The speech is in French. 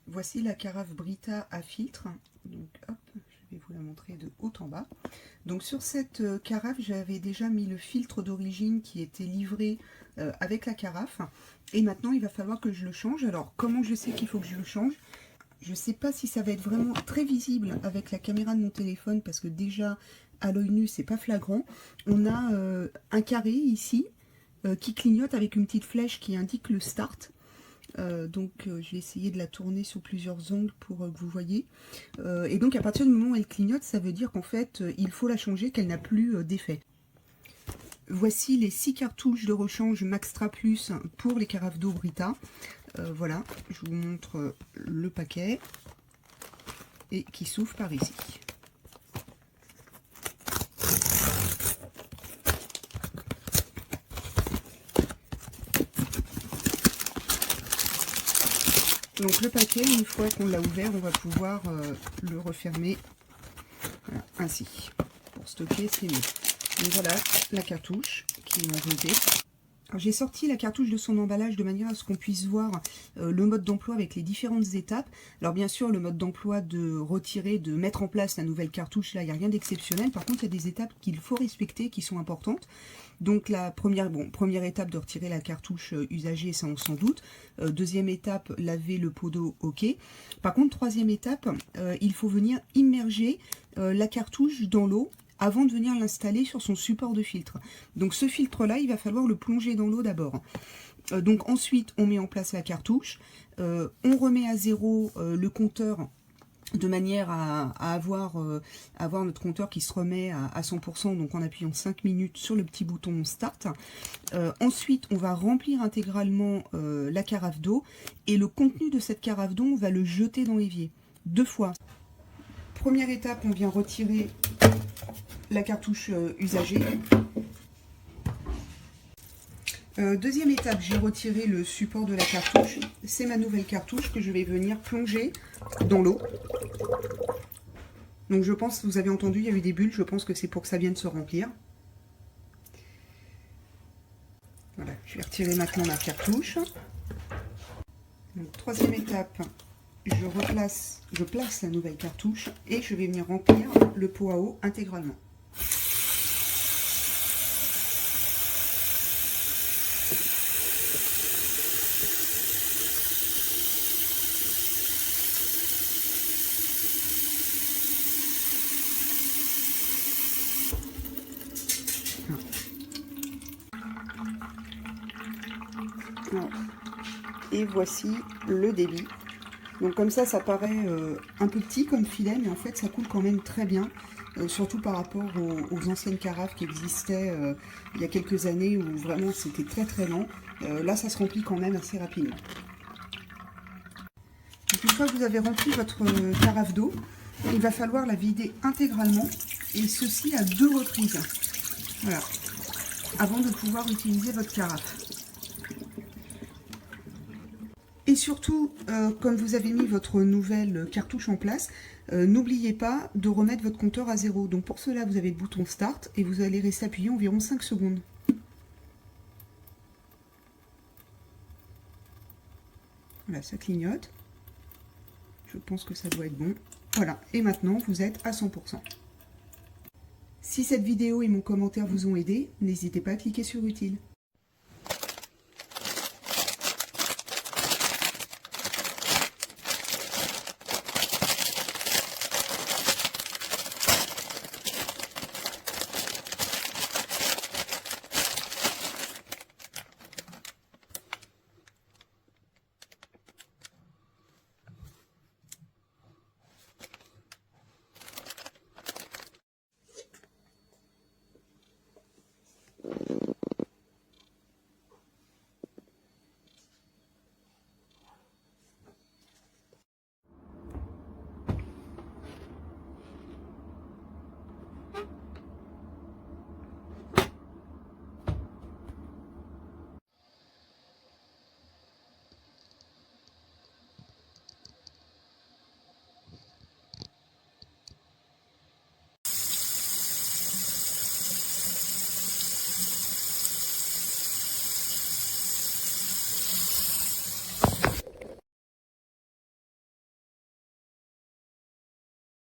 Voici la carafe Brita à filtre. Donc hop, je vais vous la montrer de haut en bas. Donc sur cette carafe, j'avais déjà mis le filtre d'origine qui était livré avec la carafe. Et maintenant, il va falloir que je le change. Alors, comment je sais qu'il faut que je le change? Je ne sais pas si ça va être vraiment très visible avec la caméra de mon téléphone, parce que déjà, à l'œil nu, c'est pas flagrant. On a un carré ici qui clignote avec une petite flèche qui indique le start. Je vais essayer de la tourner sous plusieurs angles pour que vous voyez. Et donc à partir du moment où elle clignote, ça veut dire qu'en fait il faut la changer, qu'elle n'a plus d'effet. Voici les 6 cartouches de rechange Maxtra Plus pour les carafes d'eau Brita. Voilà, je vous montre le paquet et qui s'ouvre par ici. Donc le paquet, une fois qu'on l'a ouvert, on va pouvoir le refermer voilà, ainsi. Pour stocker, c'est mieux. Donc voilà la cartouche qui est enveloppée. J'ai sorti la cartouche de son emballage de manière à ce qu'on puisse voir le mode d'emploi avec les différentes étapes. Alors bien sûr, le mode d'emploi de retirer, de mettre en place la nouvelle cartouche, là, il n'y a rien d'exceptionnel. Par contre, il y a des étapes qu'il faut respecter, qui sont importantes. Donc la première étape de retirer la cartouche usagée, ça on s'en doute. Deuxième étape, laver le pot d'eau, ok. Par contre, troisième étape, il faut venir immerger la cartouche dans l'eau avant de venir l'installer sur son support de filtre. Donc ce filtre-là, il va falloir le plonger dans l'eau d'abord. Donc ensuite, on met en place la cartouche. On remet à zéro le compteur de manière à avoir notre compteur qui se remet à 100%, donc en appuyant 5 minutes sur le petit bouton Start. Ensuite, on va remplir intégralement la carafe d'eau, et le contenu de cette carafe d'eau, on va le jeter dans l'évier, 2 fois. Première étape, on vient retirer la cartouche usagée. Deuxième étape, j'ai retiré le support de la cartouche. C'est ma nouvelle cartouche que je vais venir plonger dans l'eau. Donc je pense, vous avez entendu, il y a eu des bulles, je pense que c'est pour que ça vienne se remplir. Voilà, je vais retirer maintenant ma cartouche. Donc, troisième étape, je place la nouvelle cartouche et je vais venir remplir le pot à eau intégralement. Et voici le débit. Donc comme ça paraît un peu petit comme filet, mais en fait ça coule quand même très bien, surtout par rapport aux anciennes carafes qui existaient il y a quelques années où vraiment c'était très très lent. Là ça se remplit quand même assez rapidement. Donc, une fois que vous avez rempli votre carafe d'eau, il va falloir la vider intégralement, et ceci à 2 reprises. Voilà, avant de pouvoir utiliser votre carafe. Et surtout, comme vous avez mis votre nouvelle cartouche en place, n'oubliez pas de remettre votre compteur à 0. Donc pour cela, vous avez le bouton Start et vous allez rester appuyé environ 5 secondes. Voilà, ça clignote. Je pense que ça doit être bon. Voilà, et maintenant vous êtes à 100%. Si cette vidéo et mon commentaire vous ont aidé, n'hésitez pas à cliquer sur Utile.